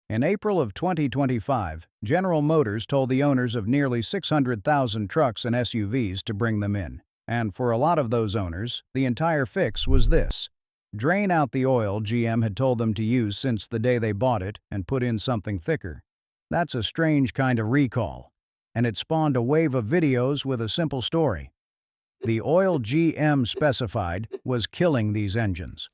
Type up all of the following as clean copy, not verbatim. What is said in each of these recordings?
In April of 2025, General Motors told the owners of nearly 600,000 trucks and SUVs to bring them in. And for a lot of those owners, the entire fix was this: drain out the oil GM had told them to use since the day they bought it and put in something thicker. That's a strange kind of recall, and it spawned a wave of videos with a simple story. The oil GM specified was killing these engines.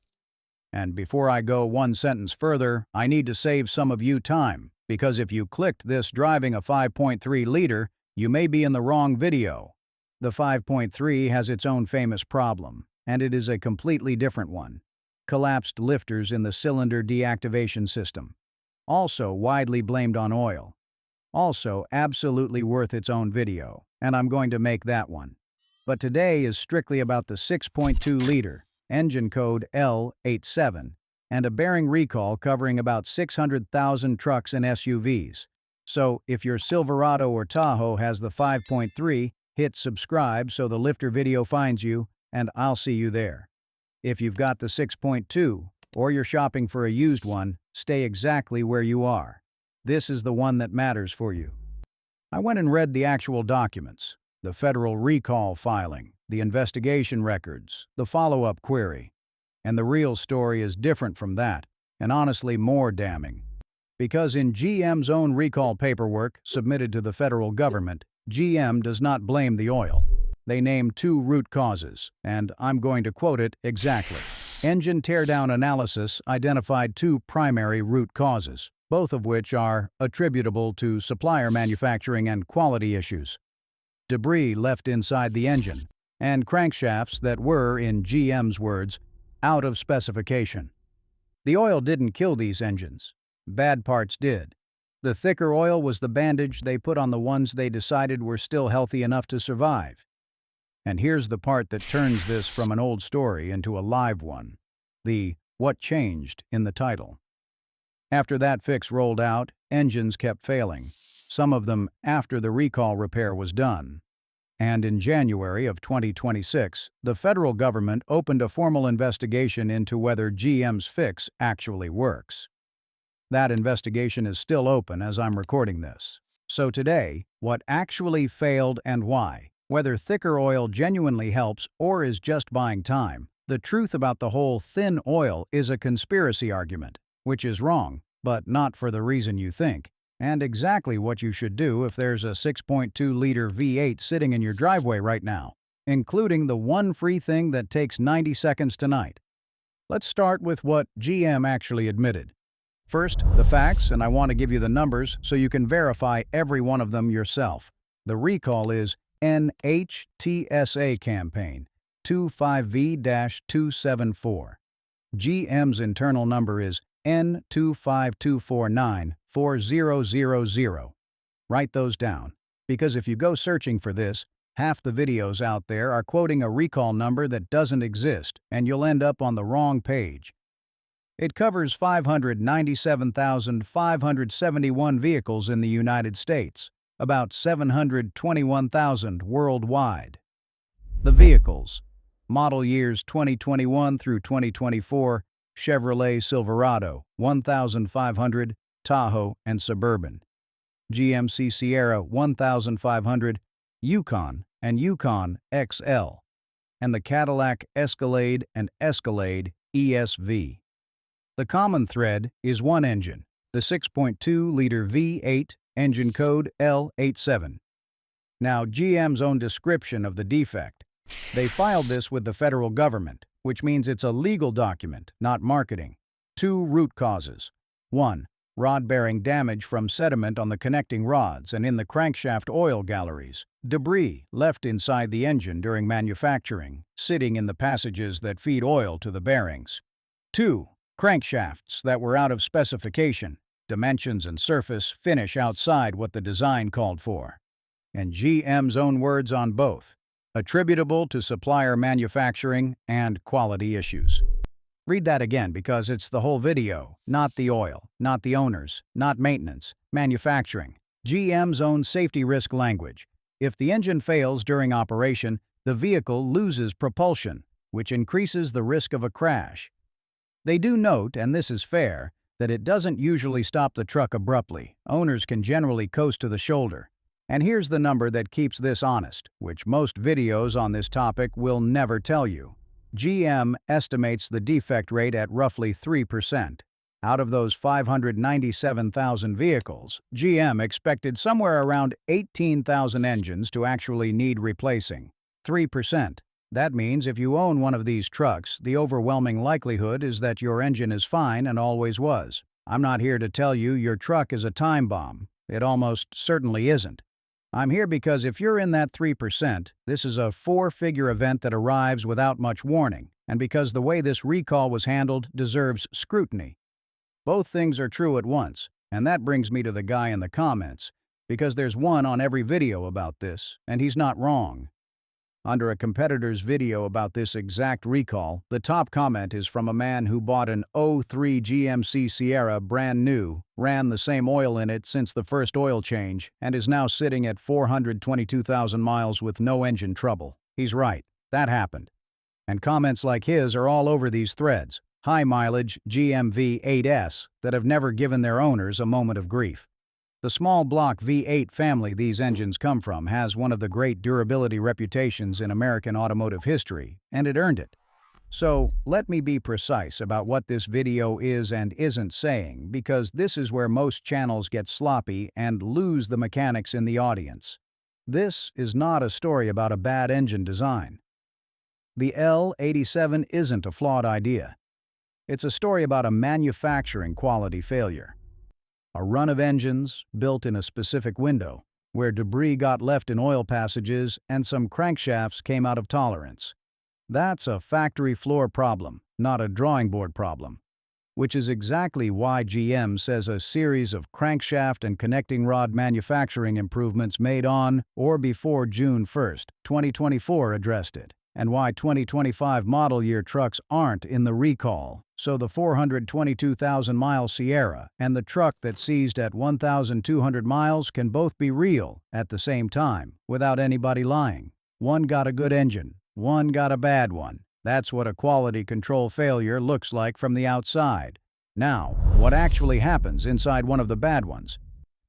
And before I go one sentence further, I need to save some of you time, because if you clicked this driving a 5.3 liter, you may be in the wrong video. The 5.3 has its own famous problem, and it is a completely different one: collapsed lifters in the cylinder deactivation system. Also widely blamed on oil. Also absolutely worth its own video, and I'm going to make that one. But today is strictly about the 6.2 liter, engine code L87, and a bearing recall covering about 600,000 trucks and SUVs. So if your Silverado or Tahoe has the 5.3, hit subscribe so the lifter video finds you, and I'll see you there. If you've got the 6.2, or you're shopping for a used one, stay exactly where you are. This is the one that matters for you. I went and read the actual documents: the federal recall filing, the investigation records, the follow-up query. And the real story is different from that, and honestly more damning. Because in GM's own recall paperwork submitted to the federal government, GM does not blame the oil. They name two root causes, and I'm going to quote it exactly. Engine teardown analysis identified two primary root causes, both of which are attributable to supplier manufacturing and quality issues: debris left inside the engine, and crankshafts that were, in GM's words, out of specification. The oil didn't kill these engines. Bad parts did. The thicker oil was the bandage they put on the ones they decided were still healthy enough to survive. And here's the part that turns this from an old story into a live one: the "What Changed" in the title. After that fix rolled out, engines kept failing, some of them after the recall repair was done. And in January of 2026, the federal government opened a formal investigation into whether GM's fix actually works. That investigation is still open as I'm recording this. So today, what actually failed and why, whether thicker oil genuinely helps or is just buying time. The truth about the whole thin oil is a conspiracy argument, which is wrong, but not for the reason you think, and exactly what you should do if there's a 6.2-liter V8 sitting in your driveway right now, including the one free thing that takes 90 seconds tonight. Let's start with what GM actually admitted. First, the facts, and I want to give you the numbers so you can verify every one of them yourself. The recall is NHTSA campaign 25V-274. GM's internal number is N252494000. Write those down, because if you go searching for this, half the videos out there are quoting a recall number that doesn't exist, and you'll end up on the wrong page. It covers 597,571 vehicles in the United States, about 721,000 worldwide. The vehicles: model years 2021 through 2024, Chevrolet Silverado 1500, Tahoe and Suburban; GMC Sierra 1500, Yukon and Yukon XL; and the Cadillac Escalade and Escalade ESV. The common thread is one engine, the 6.2-liter V8, engine code L87. Now, GM's own description of the defect: they filed this with the federal government, which means it's a legal document, not marketing. Two root causes. 1. Rod-bearing damage from sediment on the connecting rods and in the crankshaft oil galleries. Debris left inside the engine during manufacturing, sitting in the passages that feed oil to the bearings. 2. Crankshafts that were out of specification, dimensions and surface finish outside what the design called for. And GM's own words on both: attributable to supplier manufacturing and quality issues. Read that again, because it's the whole video, not the oil, not the owners, not maintenance, manufacturing. GM's own safety risk language: if the engine fails during operation, the vehicle loses propulsion, which increases the risk of a crash. They do note, and this is fair, that it doesn't usually stop the truck abruptly. Owners can generally coast to the shoulder. And here's the number that keeps this honest, which most videos on this topic will never tell you. GM estimates the defect rate at roughly 3%. Out of those 597,000 vehicles, GM expected somewhere around 18,000 engines to actually need replacing. 3%. That means if you own one of these trucks, the overwhelming likelihood is that your engine is fine and always was. I'm not here to tell you your truck is a time bomb. It almost certainly isn't. I'm here because if you're in that 3%, this is a four-figure event that arrives without much warning, and because the way this recall was handled deserves scrutiny. Both things are true at once, and that brings me to the guy in the comments, because there's one on every video about this, and he's not wrong. Under a competitor's video about this exact recall, the top comment is from a man who bought an '03 GMC Sierra brand new, ran the same oil in it since the first oil change, and is now sitting at 422,000 miles with no engine trouble. He's right, that happened. And comments like his are all over these threads, high-mileage GM V8s that have never given their owners a moment of grief. The small block V8 family these engines come from has one of the great durability reputations in American automotive history, and it earned it. So, let me be precise about what this video is and isn't saying, because this is where most channels get sloppy and lose the mechanics in the audience. This is not a story about a bad engine design. The L87 isn't a flawed idea. It's a story about a manufacturing quality failure. A run of engines, built in a specific window, where debris got left in oil passages and some crankshafts came out of tolerance. That's a factory floor problem, not a drawing board problem. Which is exactly why GM says a series of crankshaft and connecting rod manufacturing improvements made on or before June 1, 2024 addressed it, and why 2025 model year trucks aren't in the recall. So the 422,000-mile Sierra and the truck that seized at 1,200 miles can both be real at the same time, without anybody lying. One got a good engine, one got a bad one. That's what a quality control failure looks like from the outside. Now, what actually happens inside one of the bad ones?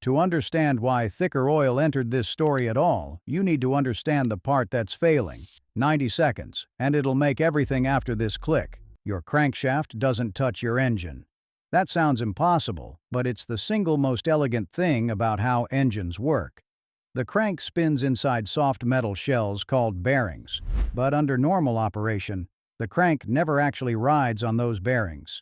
To understand why thicker oil entered this story at all, you need to understand the part that's failing. 90 seconds, and it'll make everything after this click. Your crankshaft doesn't touch your engine. That sounds impossible, but it's the single most elegant thing about how engines work. The crank spins inside soft metal shells called bearings, but under normal operation, the crank never actually rides on those bearings.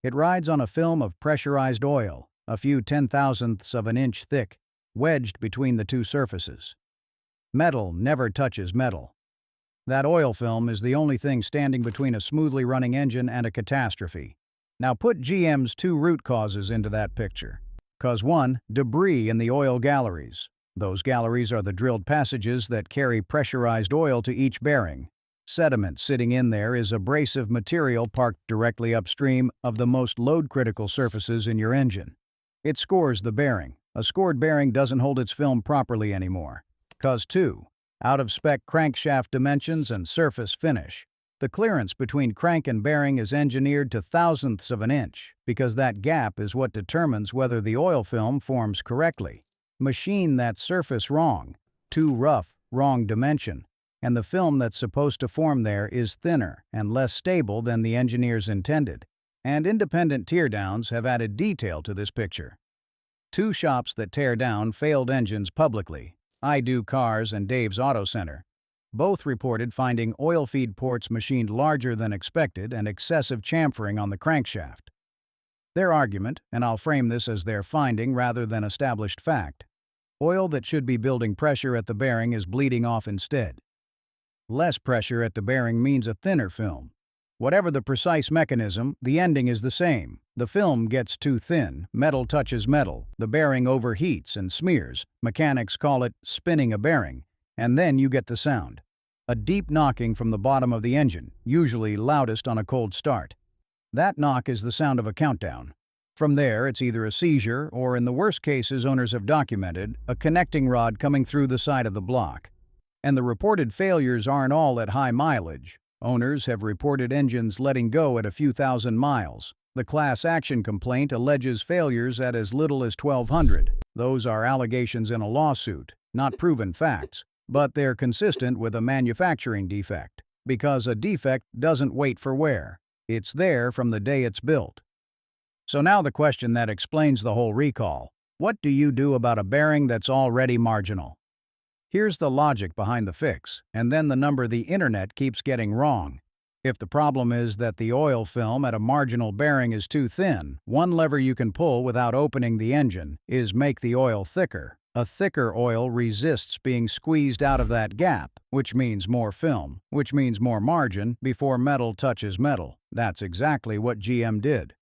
It rides on a film of pressurized oil, a few 10,000ths of an inch thick, wedged between the two surfaces. Metal never touches metal. That oil film is the only thing standing between a smoothly running engine and a catastrophe. Now put GM's two root causes into that picture. Cause 1, debris in the oil galleries. Those galleries are the drilled passages that carry pressurized oil to each bearing. Sediment sitting in there is abrasive material parked directly upstream of the most load-critical surfaces in your engine. It scores the bearing. A scored bearing doesn't hold its film properly anymore. Cause 2, out-of-spec crankshaft dimensions and surface finish. The clearance between crank and bearing is engineered to thousandths of an inch, because that gap is what determines whether the oil film forms correctly. Machine that surface wrong, too rough, wrong dimension, and the film that's supposed to form there is thinner and less stable than the engineers intended. And independent teardowns have added detail to this picture. Two shops that tear down failed engines publicly, I Do Cars and Dave's Auto Center, both reported finding oil feed ports machined larger than expected and excessive chamfering on the crankshaft. Their argument, and I'll frame this as their finding rather than established fact: oil that should be building pressure at the bearing is bleeding off instead. Less pressure at the bearing means a thinner film. Whatever the precise mechanism, the ending is the same. The film gets too thin, metal touches metal, the bearing overheats and smears, mechanics call it spinning a bearing, and then you get the sound. A deep knocking from the bottom of the engine, usually loudest on a cold start. That knock is the sound of a countdown. From there, it's either a seizure or, in the worst cases owners have documented, a connecting rod coming through the side of the block. And the reported failures aren't all at high mileage. Owners have reported engines letting go at a few thousand miles, The class action complaint alleges failures at as little as 1,200. Those are allegations in a lawsuit, not proven facts, but they're consistent with a manufacturing defect, because a defect doesn't wait for wear. It's there from the day it's built. So now the question that explains the whole recall. What do you do about a bearing that's already marginal? Here's the logic behind the fix, and then the number the internet keeps getting wrong. If the problem is that the oil film at a marginal bearing is too thin, one lever you can pull without opening the engine is make the oil thicker. A thicker oil resists being squeezed out of that gap, which means more film, which means more margin before metal touches metal. That's exactly what GM did.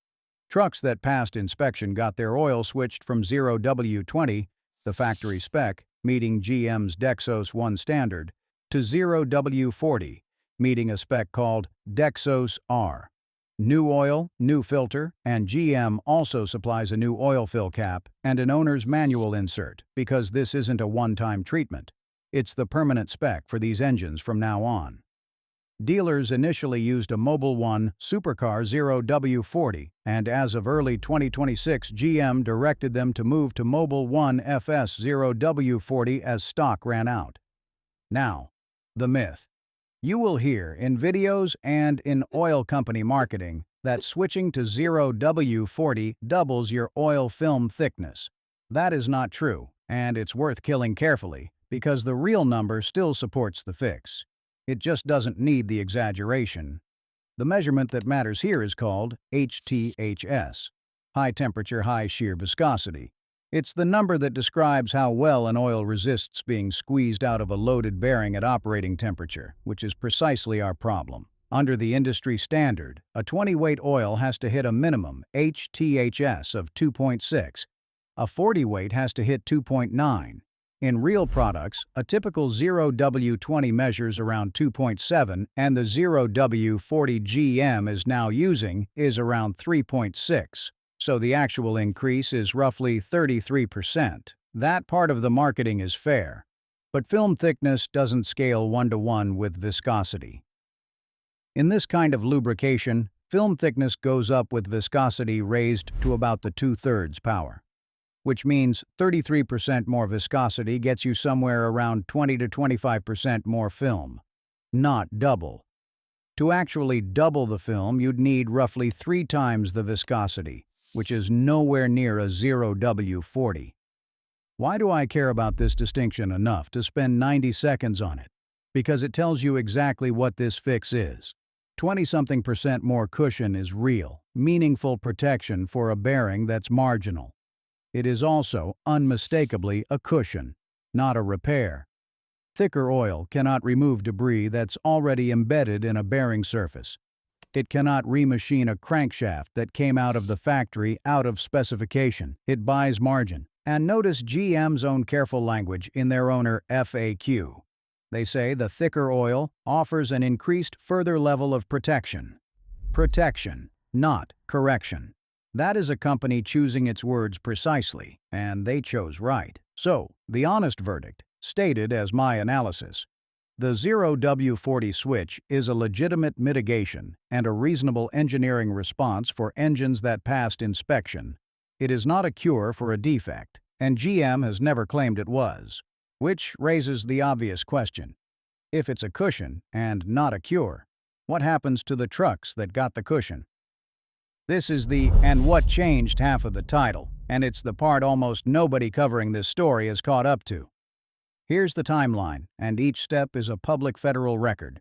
Trucks that passed inspection got their oil switched from 0W20, the factory spec, meeting GM's Dexos 1 standard, to 0W40, meeting a spec called Dexos R. New oil, new filter, and GM also supplies a new oil fill cap and an owner's manual insert, because this isn't a one-time treatment. It's the permanent spec for these engines from now on. Dealers initially used a Mobil 1 Supercar 0W40, and as of early 2026, GM directed them to move to Mobil 1 FS 0W40 as stock ran out. Now, the myth. You will hear in videos and in oil company marketing that switching to 0W40 doubles your oil film thickness. That is not true, and it's worth killing carefully, because the real number still supports the fix. It just doesn't need the exaggeration. The measurement that matters here is called HTHS, high temperature, high shear viscosity. It's the number that describes how well an oil resists being squeezed out of a loaded bearing at operating temperature, which is precisely our problem. Under the industry standard, a 20-weight oil has to hit a minimum HTHS of 2.6. A 40-weight has to hit 2.9. In real products, a typical 0W20 measures around 2.7, and the 0W40 GM is now using is around 3.6. So the actual increase is roughly 33%. That part of the marketing is fair. But film thickness doesn't scale one-to-one with viscosity. In this kind of lubrication, film thickness goes up with viscosity raised to about the 2/3 power, which means 33% more viscosity gets you somewhere around 20 to 25% more film. Not double. To actually double the film, you'd need roughly 3 times the viscosity, which is nowhere near a 0W40. Why do I care about this distinction enough to spend 90 seconds on it? Because it tells you exactly what this fix is. 20-something% more cushion is real, meaningful protection for a bearing that's marginal. It is also, unmistakably, a cushion, not a repair. Thicker oil cannot remove debris that's already embedded in a bearing surface. It cannot remachine a crankshaft that came out of the factory out of specification. It buys margin. And notice GM's own careful language in their owner FAQ. They say the thicker oil offers an increased further level of protection. Protection, not correction. That is a company choosing its words precisely, and they chose right. So, the honest verdict, stated as my analysis. The 0W40 switch is a legitimate mitigation and a reasonable engineering response for engines that passed inspection. It is not a cure for a defect, and GM has never claimed it was. Which raises the obvious question. If it's a cushion and not a cure, what happens to the trucks that got the cushion? This is the "and what changed" half of the title, and it's the part almost nobody covering this story has caught up to. Here's the timeline, and each step is a public federal record.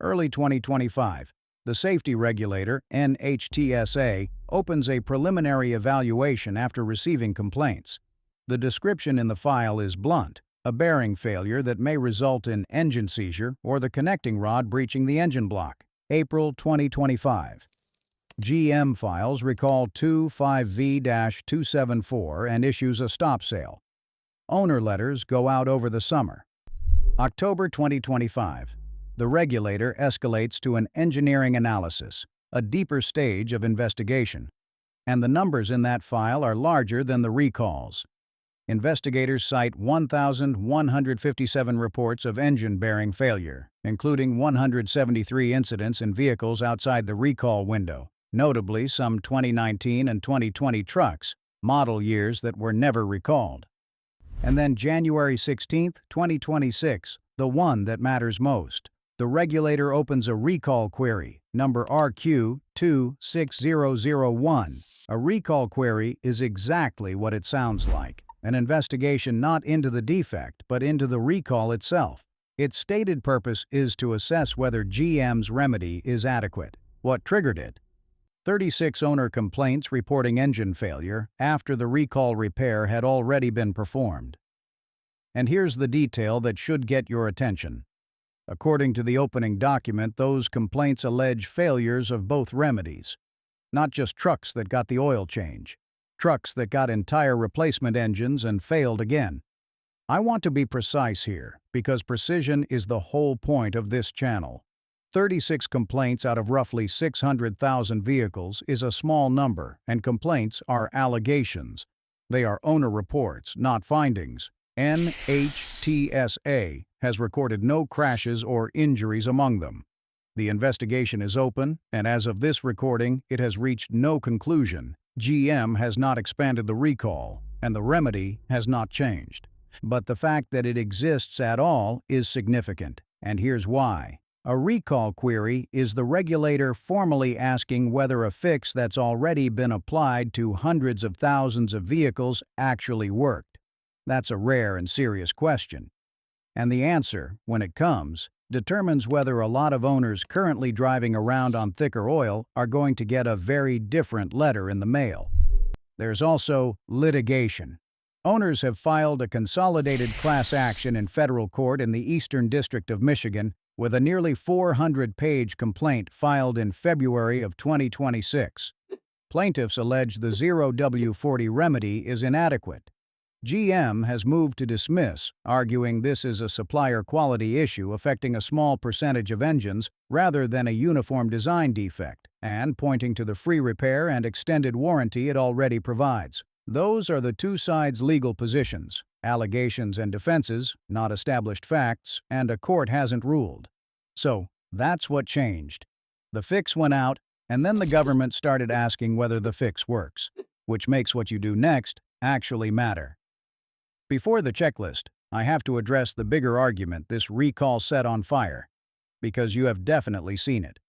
Early 2025, the safety regulator, NHTSA, opens a preliminary evaluation after receiving complaints. The description in the file is blunt: a bearing failure that may result in engine seizure or the connecting rod breaching the engine block. April 2025. GM files recall 25V-274 and issues a stop sale. Owner letters go out over the summer. October 2025. The regulator escalates to an engineering analysis, a deeper stage of investigation. And the numbers in that file are larger than the recalls. Investigators cite 1,157 reports of engine bearing failure, including 173 incidents in vehicles outside the recall window. notably some 2019 and 2020 trucks, model years that were never recalled. And then January 16, 2026, the one that matters most. The regulator opens a recall query, number RQ26001. A recall query is exactly what it sounds like, an investigation not into the defect but into the recall itself. Its stated purpose is to assess whether GM's remedy is adequate. What triggered it? 36 owner complaints reporting engine failure after the recall repair had already been performed. And here's the detail that should get your attention. According to the opening document, those complaints allege failures of both remedies. Not just trucks that got the oil change, trucks that got entire replacement engines and failed again. I want to be precise here, because precision is the whole point of this channel. 36 complaints out of roughly 600,000 vehicles is a small number, and complaints are allegations. They are owner reports, not findings. NHTSA has recorded no crashes or injuries among them. The investigation is open, and as of this recording, it has reached no conclusion. GM has not expanded the recall, and the remedy has not changed. But the fact that it exists at all is significant, and here's why. A recall query is the regulator formally asking whether a fix that's already been applied to hundreds of thousands of vehicles actually worked. That's a rare and serious question. And the answer, when it comes, determines whether a lot of owners currently driving around on thicker oil are going to get a very different letter in the mail. There's also litigation. Owners have filed a consolidated class action in federal court in the Eastern District of Michigan with a nearly 400-page complaint filed in February of 2026. Plaintiffs allege the 0W40 remedy is inadequate. GM has moved to dismiss, arguing this is a supplier quality issue affecting a small percentage of engines rather than a uniform design defect, and pointing to the free repair and extended warranty it already provides. Those are the two sides' legal positions, allegations and defenses, not established facts, and a court hasn't ruled. So, that's what changed. The fix went out, and then the government started asking whether the fix works, which makes what you do next actually matter. Before the checklist, I have to address the bigger argument this recall set on fire, because you have definitely seen it.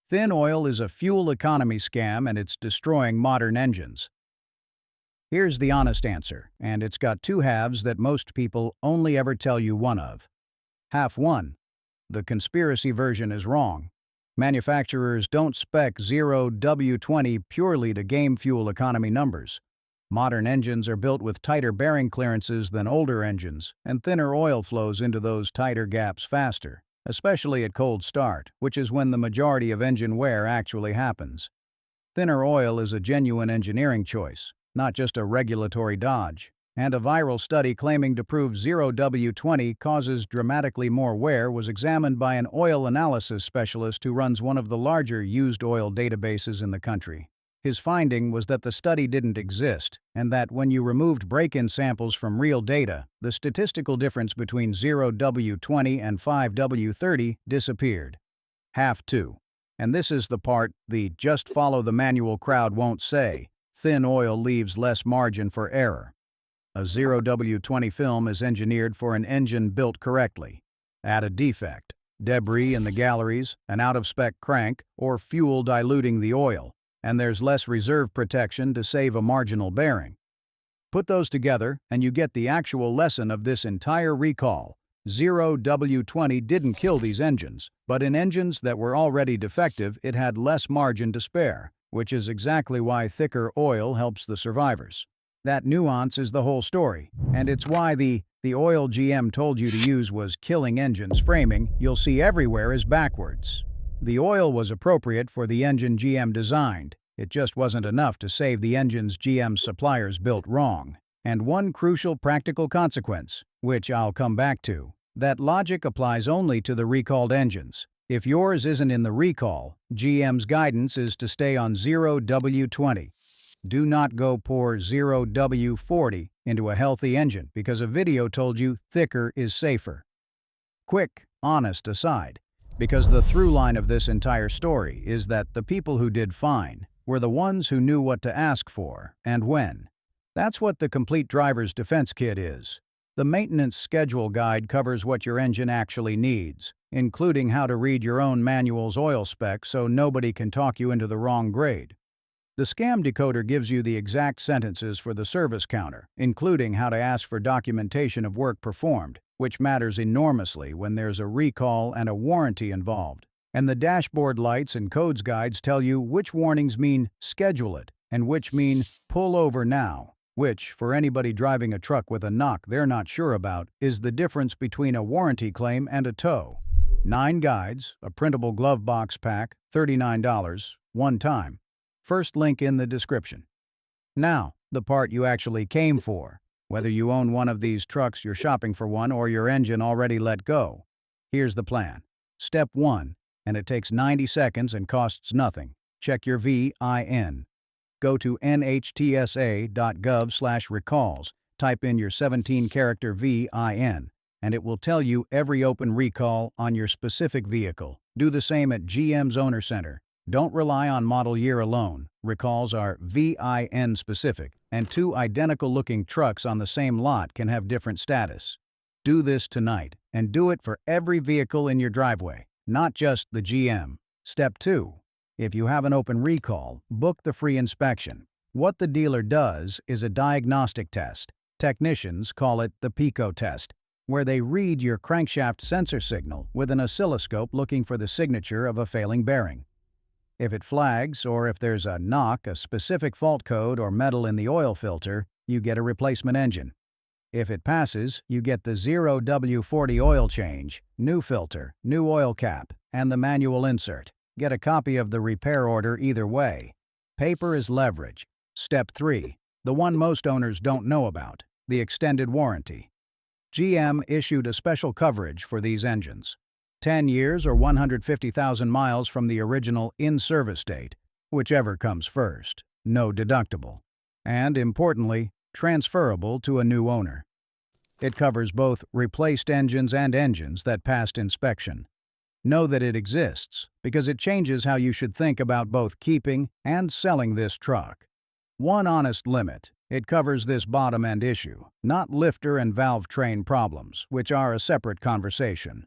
Thin oil is a fuel economy scam and it's destroying modern engines. Here's the honest answer, and it's got two halves that most people only ever tell you one of. Half one, the conspiracy version is wrong. Manufacturers don't spec 0W20 purely to game fuel economy numbers. Modern engines are built with tighter bearing clearances than older engines, and thinner oil flows into those tighter gaps faster, especially at cold start, which is when the majority of engine wear actually happens. Thinner oil is a genuine engineering choice, not just a regulatory dodge, and a viral study claiming to prove 0W20 causes dramatically more wear was examined by an oil analysis specialist who runs one of the larger used oil databases in the country. His finding was that the study didn't exist, and that when you removed break-in samples from real data, the statistical difference between 0W20 and 5W30 disappeared. Half two. And this is the part the just follow the manual crowd won't say. Thin oil leaves less margin for error. A 0W20 film is engineered for an engine built correctly. Add a defect, debris in the galleries, an out-of-spec crank, or fuel diluting the oil, and there's less reserve protection to save a marginal bearing. Put those together, and you get the actual lesson of this entire recall. 0W20 didn't kill these engines, but in engines that were already defective, it had less margin to spare, which is exactly why thicker oil helps the survivors. That nuance is the whole story, and it's why the oil GM told you to use was killing engines framing you'll see everywhere is backwards. The oil was appropriate for the engine GM designed. It just wasn't enough to save the engines GM suppliers built wrong. And one crucial practical consequence, which I'll come back to, that logic applies only to the recalled engines. If yours isn't in the recall, GM's guidance is to stay on 0W20. Do not go pour 0W40 into a healthy engine because a video told you thicker is safer. Quick, honest aside. Because the through line of this entire story is that the people who did fine were the ones who knew what to ask for and when. That's what the Complete Driver's Defense Kit is. The maintenance schedule guide covers what your engine actually needs, including how to read your own manual's oil spec so nobody can talk you into the wrong grade. The scam decoder gives you the exact sentences for the service counter, including how to ask for documentation of work performed, which matters enormously when there's a recall and a warranty involved. And the dashboard lights and codes guides tell you which warnings mean schedule it and which mean pull over now, which, for anybody driving a truck with a knock they're not sure about, is the difference between a warranty claim and a tow. 9 guides, a printable glove box pack, $39, one time. First link in the description. Now, the part you actually came for. Whether you own one of these trucks, you're shopping for one, or your engine already let go. Here's the plan. Step 1, and it takes 90 seconds and costs nothing. Check your VIN. Go to nhtsa.gov/recalls, type in your 17-character VIN, and it will tell you every open recall on your specific vehicle. Do the same at GM's Owner Center. Don't rely on model year alone. Recalls are VIN specific, and 2 identical-looking trucks on the same lot can have different status. Do this tonight, and do it for every vehicle in your driveway, not just the GM. Step 2. If you have an open recall, book the free inspection. What the dealer does is a diagnostic test. Technicians call it the PICO test, where they read your crankshaft sensor signal with an oscilloscope looking for the signature of a failing bearing. If it flags, or if there's a knock, a specific fault code, or metal in the oil filter, you get a replacement engine. If it passes, you get the 0W40 oil change, new filter, new oil cap, and the manual insert. Get a copy of the repair order either way. Paper is leverage. Step 3, the one most owners don't know about, the extended warranty. GM issued a special coverage for these engines. 10 years or 150,000 miles from the original in-service date, whichever comes first, no deductible, and, importantly, transferable to a new owner. It covers both replaced engines and engines that passed inspection. Know that it exists, because it changes how you should think about both keeping and selling this truck. One honest limit. It covers this bottom-end issue, not lifter and valve train problems, which are a separate conversation.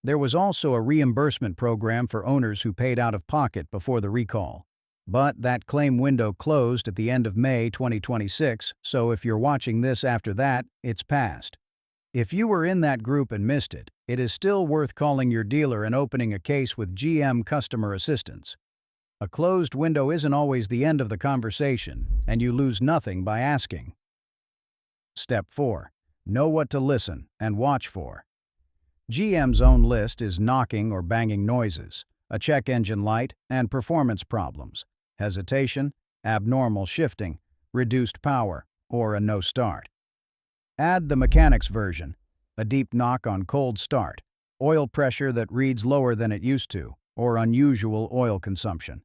There was also a reimbursement program for owners who paid out of pocket before the recall. But that claim window closed at the end of May 2026, so if you're watching this after that, it's past. If you were in that group and missed it, it is still worth calling your dealer and opening a case with GM Customer Assistance. A closed window isn't always the end of the conversation, and you lose nothing by asking. Step 4. Know what to listen and watch for. GM's own list is knocking or banging noises, a check engine light, and performance problems, hesitation, abnormal shifting, reduced power, or a no start. Add the mechanic's version, a deep knock on cold start, oil pressure that reads lower than it used to, or unusual oil consumption.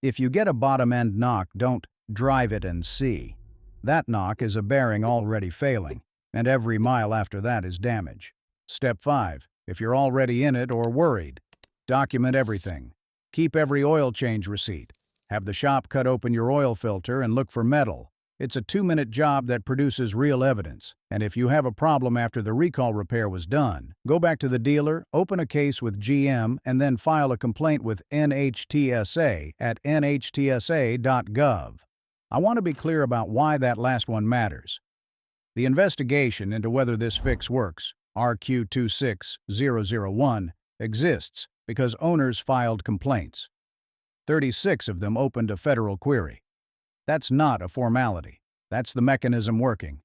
If you get a bottom-end knock, don't drive it and see. That knock is a bearing already failing, and every mile after that is damage. Step 5. If you're already in it or worried, document everything. Keep every oil change receipt. Have the shop cut open your oil filter and look for metal. It's a 2-minute job that produces real evidence. And if you have a problem after the recall repair was done, go back to the dealer, open a case with GM, and then file a complaint with NHTSA at nhtsa.gov. I want to be clear about why that last one matters. The investigation into whether this fix works, RQ26001, exists because owners filed complaints. 36 of them opened a federal query. That's not a formality. That's the mechanism working.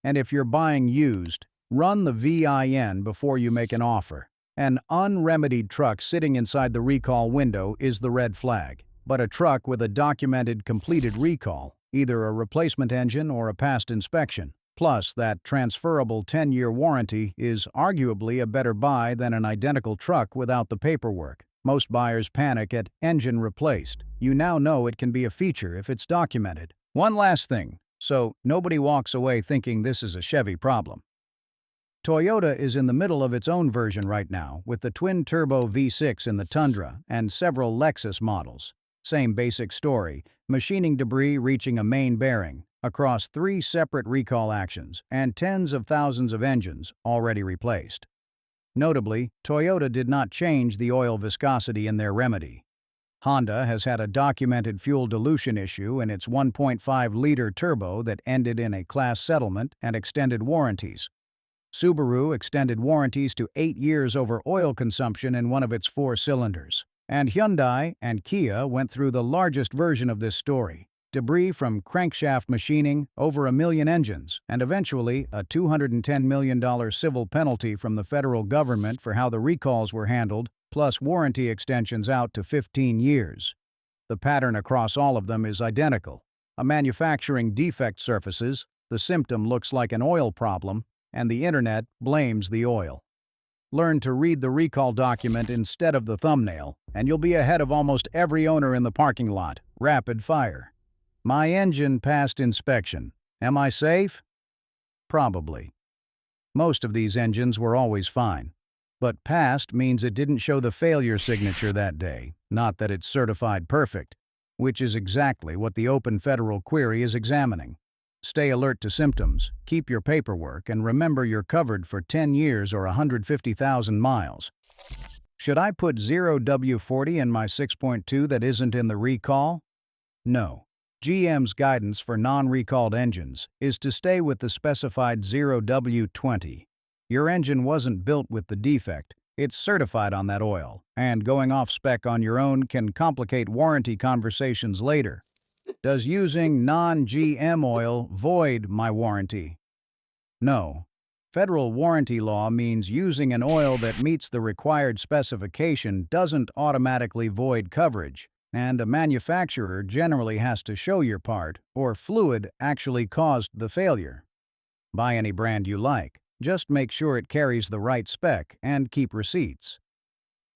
And if you're buying used, run the VIN before you make an offer. An unremedied truck sitting inside the recall window is the red flag. But a truck with a documented completed recall, either a replacement engine or a past inspection, plus that transferable 10-year warranty, is arguably a better buy than an identical truck without the paperwork. Most buyers panic at engine replaced. You now know it can be a feature if it's documented. One last thing, so nobody walks away thinking this is a Chevy problem. Toyota is in the middle of its own version right now, with the twin-turbo V6 in the Tundra and several Lexus models. Same basic story, machining debris reaching a main bearing, across 3 separate recall actions, and tens of thousands of engines already replaced. Notably, Toyota did not change the oil viscosity in their remedy. Honda has had a documented fuel dilution issue in its 1.5-liter turbo that ended in a class settlement and extended warranties. Subaru extended warranties to 8 years over oil consumption in one of its 4 cylinders. And Hyundai and Kia went through the largest version of this story. Debris from crankshaft machining, over 1 million engines, and eventually a $210 million civil penalty from the federal government for how the recalls were handled, plus warranty extensions out to 15 years. The pattern across all of them is identical. A manufacturing defect surfaces, the symptom looks like an oil problem, and the internet blames the oil. Learn to read the recall document instead of the thumbnail, and you'll be ahead of almost every owner in the parking lot. Rapid fire. My engine passed inspection. Am I safe? Probably. Most of these engines were always fine. But passed means it didn't show the failure signature that day, not that it's certified perfect, which is exactly what the open federal query is examining. Stay alert to symptoms, keep your paperwork, and remember you're covered for 10 years or 150,000 miles. Should I put 0W40 in my 6.2 that isn't in the recall? No. GM's guidance for non-recalled engines is to stay with the specified 0W20. Your engine wasn't built with the defect, it's certified on that oil, and going off spec on your own can complicate warranty conversations later. Does using non-GM oil void my warranty? No. Federal warranty law means using an oil that meets the required specification doesn't automatically void coverage, and a manufacturer generally has to show your part or fluid actually caused the failure. Buy any brand you like, just make sure it carries the right spec and keep receipts.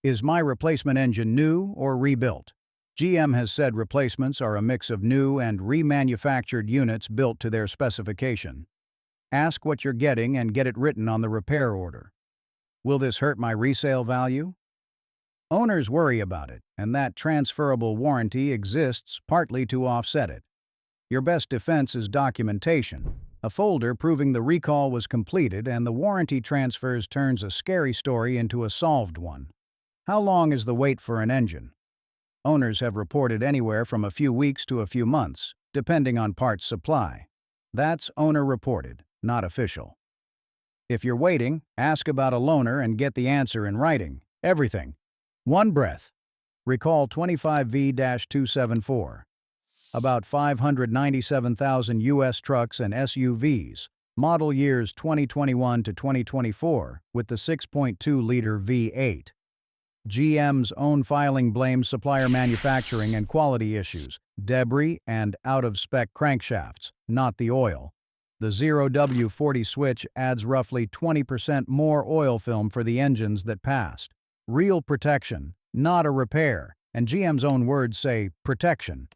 Is my replacement engine new or rebuilt? GM has said replacements are a mix of new and remanufactured units built to their specification. Ask what you're getting and get it written on the repair order. Will this hurt my resale value? Owners worry about it, and that transferable warranty exists partly to offset it. Your best defense is documentation. A folder proving the recall was completed and the warranty transfers turns a scary story into a solved one. How long is the wait for an engine? Owners have reported anywhere from a few weeks to a few months, depending on parts supply. That's owner-reported, not official. If you're waiting, ask about a loaner and get the answer in writing. Everything. One breath. Recall 25V-274. About 597,000 U.S. trucks and SUVs, model years 2021 to 2024, with the 6.2-liter V8. GM's own filing blames supplier manufacturing and quality issues, debris, and out-of-spec crankshafts, not the oil. The 0W40 switch adds roughly 20% more oil film for the engines that passed. Real protection, not a repair, and GM's own words say protection.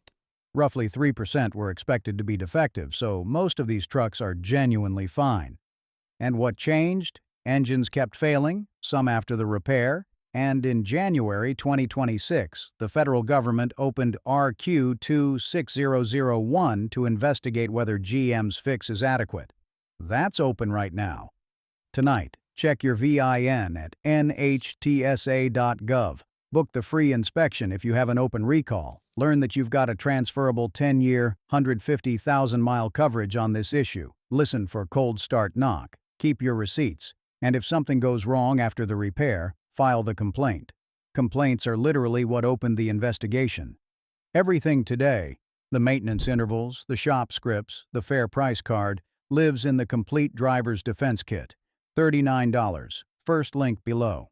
Roughly 3% were expected to be defective, so most of these trucks are genuinely fine. And what changed? Engines kept failing, some after the repair, and in January 2026, the federal government opened RQ-26001 to investigate whether GM's fix is adequate. That's open right now. Tonight, check your VIN at nhtsa.gov. Book the free inspection if you have an open recall. Learn that you've got a transferable 10-year, 150,000-mile coverage on this issue. Listen for cold start knock. Keep your receipts. And if something goes wrong after the repair, file the complaint. Complaints are literally what opened the investigation. Everything today, the maintenance intervals, the shop scripts, the fair price card, lives in the complete driver's defense kit. $39. First link below.